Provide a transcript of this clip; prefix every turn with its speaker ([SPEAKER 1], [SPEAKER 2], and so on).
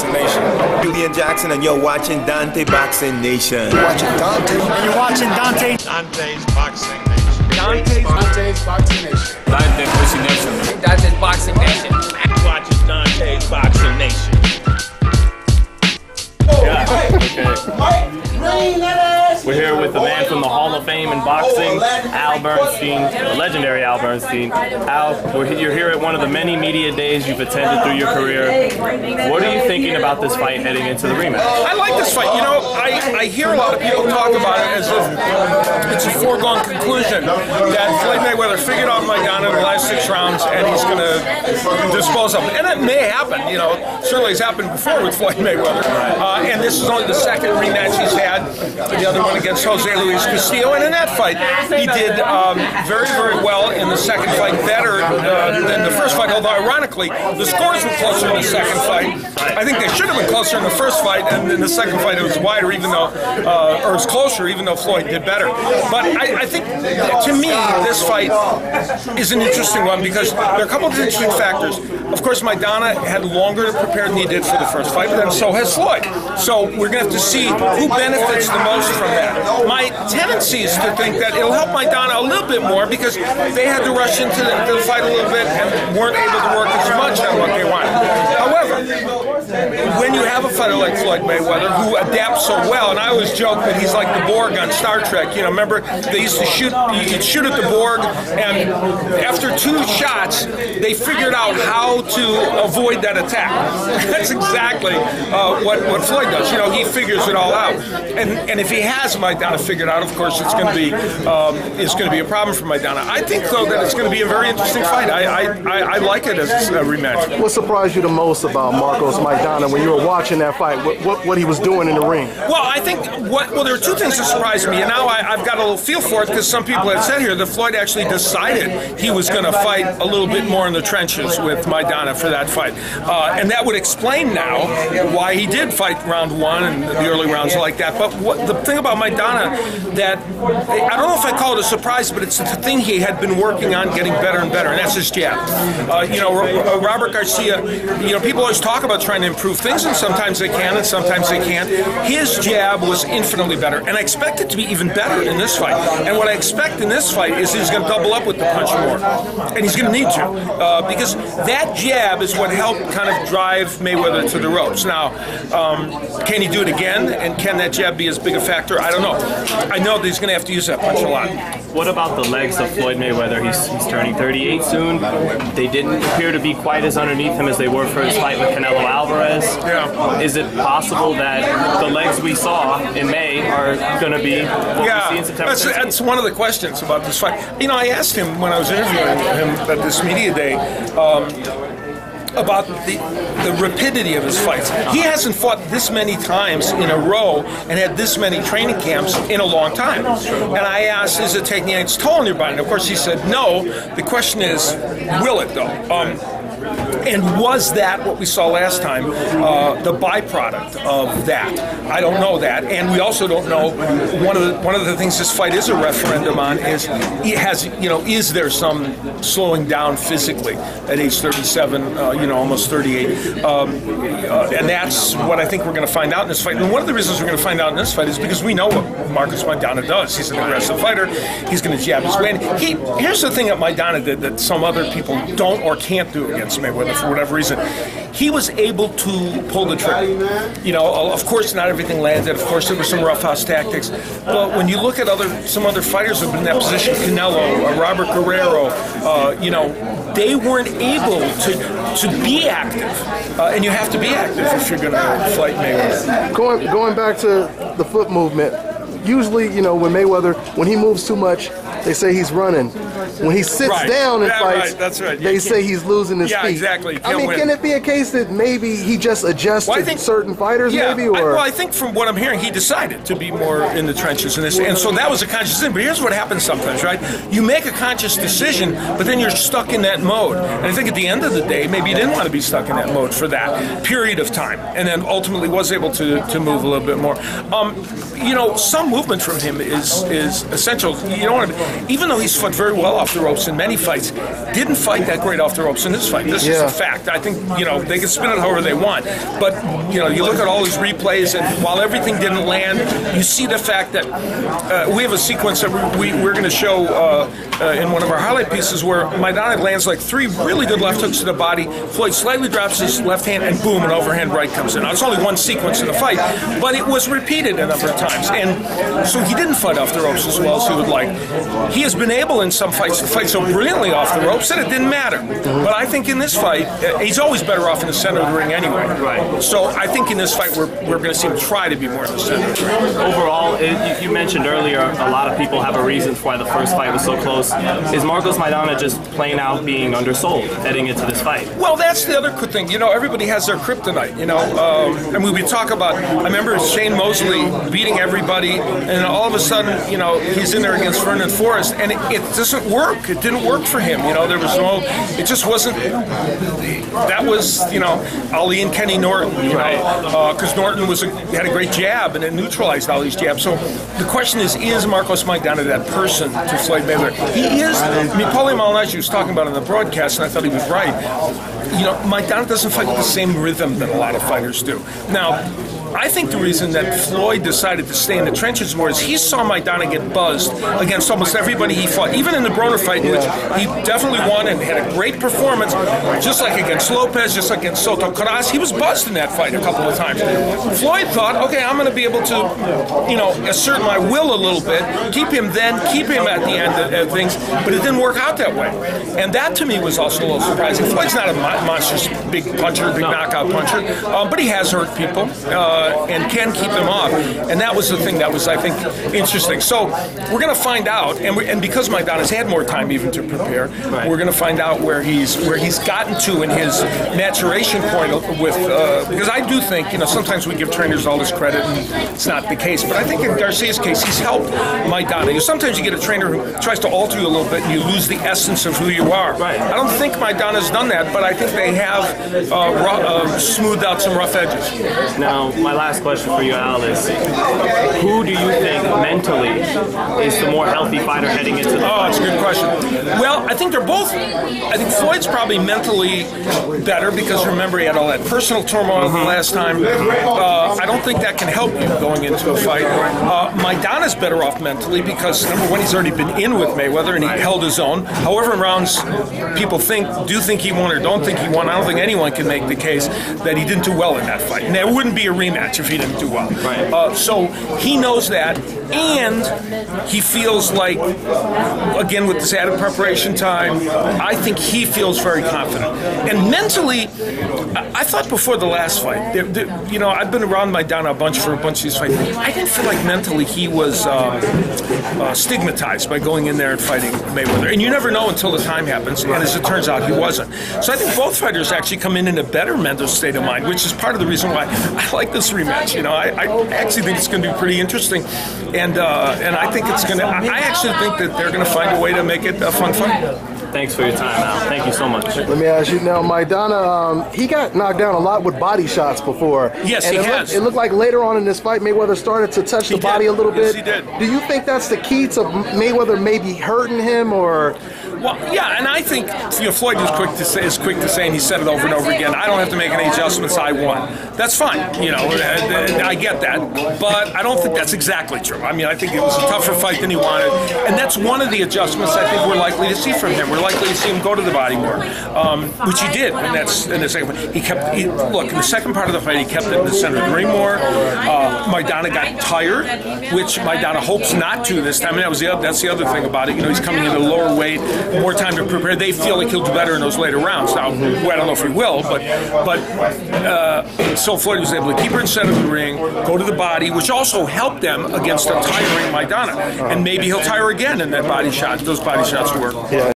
[SPEAKER 1] Boxing Nation.
[SPEAKER 2] Julian Jackson, and you're watching Dante Boxing Nation.
[SPEAKER 3] You're watching Dante.
[SPEAKER 4] And you're watching Dante.
[SPEAKER 5] Dante's Boxing Nation.
[SPEAKER 3] Dante's Boxing Nation.
[SPEAKER 1] Dante Boxing Nation.
[SPEAKER 6] Dante's Boxing Nation.
[SPEAKER 5] Watching Dante's Boxing Nation.
[SPEAKER 7] We're here with the man from the Hall of Fame in boxing, Al Bernstein, the legendary Al Bernstein. Al, you're here at one of the many media days you've attended through your career. What are you thinking about this fight heading into the rematch?
[SPEAKER 1] I like this fight. You know, I hear a lot of people talk about it as if it's a foregone conclusion that Floyd Mayweather figured out Maidana in the last 6 rounds and he's going to dispose of him. And it may happen, you know, certainly it's happened before with Floyd Mayweather. And this is only the second rematch he's had, the other one against Jose Luis Castillo. And in that fight, he did very, very well in the second fight, better than the first fight, although ironically, the scores were closer in the second fight. I think they should have been closer in the first fight, and in the second fight it was wider, even though, or it was closer, even though Floyd did better. But I think, to me, this fight is an interesting one because there are a couple of interesting factors. Of course, Maidana had longer to prepare than he did for the first fight, but then so has Floyd. So we're going to have to see who benefits the most from that. My tendency is to think that it'll help Maidana a little bit more because they had to rush into the fight a little bit and weren't able to work as much on what they wanted. However, when you have a fighter like Floyd Mayweather who adapts so well, and I always joke that he's like the Borg on Star Trek. You know, remember they used to shoot at the Borg, and after 2 shots, they figured out how to avoid that attack. That's exactly what Floyd does. You know, he figures it all out, and if he has Maidana figured out, of course, it's going to be a problem for Maidana. I think though that it's going to be a very interesting fight. I like it as a rematch.
[SPEAKER 3] What surprised you the most about Marcos Maidana when you were watching that fight? What he was doing in the ring?
[SPEAKER 1] Well, I think there are 2 things that surprised me, and now I've got a little feel for it because some people have said here that Floyd actually decided he was going to fight a little bit more in the trenches with Maidana for that fight, and that would explain now why he did fight round 1 and the early rounds like that. But the thing about Maidana that I don't know if I call it a surprise, but it's the thing he had been working on getting better and better, and that's his jab. You know, Robert Garcia, you know, people always talk about trying to improve things, and sometimes they can and sometimes they can't. His jab was infinitely better, and I expect it to be even better in this fight. And what I expect in this fight is he's going to double up with the punch more, and he's going to need to, because that jab is what helped kind of drive Mayweather to the ropes. Now, can he do it again, and can that jab be as big a factor? I don't know. I know that he's going to have to use that punch a lot.
[SPEAKER 7] What about the legs of Floyd Mayweather? He's turning 38 soon. They didn't appear to be quite as underneath him as they were for his fight with Canelo Alvarez.
[SPEAKER 1] Yeah.
[SPEAKER 7] Is it possible that the legs we saw in May are going to be what we see in September?
[SPEAKER 1] That's one of the questions about this fight. You know, I asked him when I was interviewing him at this media day about the rapidity of his fights. He hasn't fought this many times in a row and had this many training camps in a long time. And I asked, is it taking its toll on your body? And of course he said no. The question is, will it though? And was that what we saw last time, the byproduct of that? I don't know that, and we also don't know. One of the things this fight is a referendum on is is there some slowing down physically at age 37, almost 38, and that's what I think we're going to find out in this fight. And one of the reasons we're going to find out in this fight is because we know what Marcos Maidana does. He's an aggressive fighter. He's going to jab his way. And here's the thing that Maidana did that some other people don't or can't do against Mayweather for whatever reason. He was able to pull the trigger. You know, of course, not everything landed. Of course, there were some roughhouse tactics. But when you look at some other fighters who've been in that position, Canelo, Robert Guerrero, they weren't able to be active. And you have to be active if you're going to fight Mayweather.
[SPEAKER 3] Going back to the foot movement, usually, when Mayweather, when he moves too much, they say he's running. When he sits down and fights, they say he's losing his feet.
[SPEAKER 1] Yeah, exactly.
[SPEAKER 3] Can it be a case that maybe he just adjusts to certain fighters, maybe? Or?
[SPEAKER 1] I think from what I'm hearing, he decided to be more in the trenches in this, and so that was a conscious decision. But here's what happens sometimes, right? You make a conscious decision, but then you're stuck in that mode. And I think at the end of the day, maybe he didn't want to be stuck in that mode for that period of time, and then ultimately was able to move a little bit more. Some movement from him is essential. You don't want to. even though he's fought very well off the ropes in many fights, didn't fight that great off the ropes in this fight. This is a fact. I think, they can spin it however they want. But, you look at all his replays, and while everything didn't land, you see the fact that we have a sequence that we're going to show in one of our highlight pieces where Maidana lands like 3 really good left hooks to the body. Floyd slightly drops his left hand, and boom, an overhand right comes in. Now, it's only one sequence in the fight, but it was repeated a number of times. And so he didn't fight off the ropes as well as he would like. He has been able in some fights to fight so brilliantly off the ropes that it didn't matter. But I think in this fight, he's always better off in the center of the ring anyway.
[SPEAKER 7] Right.
[SPEAKER 1] So I think in this fight, we're going to see him try to be more in the center of the ring.
[SPEAKER 7] Overall, you mentioned earlier, a lot of people have a reason for why the first fight was so close. Is Marcos Maidana just plain out being undersold heading into this fight?
[SPEAKER 1] Well, that's the other good thing. Everybody has their kryptonite. We talk about, I remember Shane Mosley beating everybody, and all of a sudden, he's in there against Ferdinand Forrest, and it doesn't work. It didn't work for him. There was it just wasn't, that was, Ali and Kenny Norton, because Norton had a great jab, and it neutralized Ali's jab. So the question is Marcos Maidana that person to Floyd Mayweather? He is. Paulie Malignaggi was talking about it on the broadcast, and I thought he was right. Maidana doesn't fight with the same rhythm that a lot of fighters do. Now, I think the reason that Floyd decided to stay in the trenches more is he saw Maidana get buzzed against almost everybody he fought, even in the Broner fight, in which he definitely won and had a great performance, just like against Lopez, just like against Soto Caras. He was buzzed in that fight a couple of times. Floyd thought, okay, I'm going to be able to, assert my will a little bit, keep him at the end of things, but it didn't work out that way. And that, to me, was also a little surprising. Floyd's not a monstrous big puncher, big knockout puncher, but he has hurt people. And can keep them off, and that was the thing that was, I think, interesting. So we're going to find out, and because Maidana's had more time even to prepare, we're going to find out where he's gotten to in his maturation point with. Because I do think, sometimes we give trainers all this credit, and it's not the case. But I think in Garcia's case, he's helped Maidana. Sometimes you get a trainer who tries to alter you a little bit, and you lose the essence of who you are.
[SPEAKER 7] Right.
[SPEAKER 1] I don't think Maidana's done that, but I think they have smoothed out some rough edges.
[SPEAKER 7] Now, my last question for you, Al, is who do you think mentally is the more healthy fighter heading into the fight?
[SPEAKER 1] That's a good question. Well, I think they're both. I think Floyd's probably mentally better because, remember, he had all that personal turmoil last time. I don't think that can help you going into a fight. Maidana's better off mentally because, number one, he's already been in with Mayweather and he held his own. However rounds people do think he won or don't think he won, I don't think anyone can make the case that he didn't do well in that fight. And there wouldn't be a rematch if he didn't do well.
[SPEAKER 7] Right.
[SPEAKER 1] So he knows that, and he feels like, again, with this added preparation time, I think he feels very confident. And mentally, I thought before the last fight, I've been around Maidana for a bunch of these fights. I didn't feel like mentally he was stigmatized by going in there and fighting Mayweather. And you never know until the time happens, and as it turns out, he wasn't. So I think both fighters actually come in a better mental state of mind, which is part of the reason why I like this rematch. I actually think it's going to be pretty interesting, and I think it's going to. I actually think that they're going to find a way to make it a fun fight.
[SPEAKER 7] Thanks for your time, Al. Thank you so much.
[SPEAKER 3] Let me ask you now, Maidana, he got knocked down a lot with body shots before.
[SPEAKER 1] Yes,
[SPEAKER 3] and
[SPEAKER 1] he has.
[SPEAKER 3] It looked like later on in this fight, Mayweather started to touch the body a little bit.
[SPEAKER 1] Yes, he did.
[SPEAKER 3] Do you think that's the key to Mayweather maybe hurting him, or?
[SPEAKER 1] Well, yeah, and I think Floyd is quick to say, and he said it over and over again, I don't have to make any adjustments, I won. That's fine, I get that, but I don't think that's exactly true. I mean, I think it was a tougher fight than he wanted, and that's one of the adjustments I think we're likely to see from him. We're likely to see him go to the body more, which he did in the second fight. Look, in the second part of the fight, he kept it in the center of the ring more. Maidana got tired, which Maidana hopes not to this time, and that's the other thing about it. He's coming in at a lower weight, more time to prepare. They feel like he'll do better in those later rounds. Now, I don't know if he will, but so Floyd was able to keep her in center of the ring, go to the body, which also helped them against a tiring Maidana. And maybe he'll tire again in that body shot. Those body shots work. Yeah.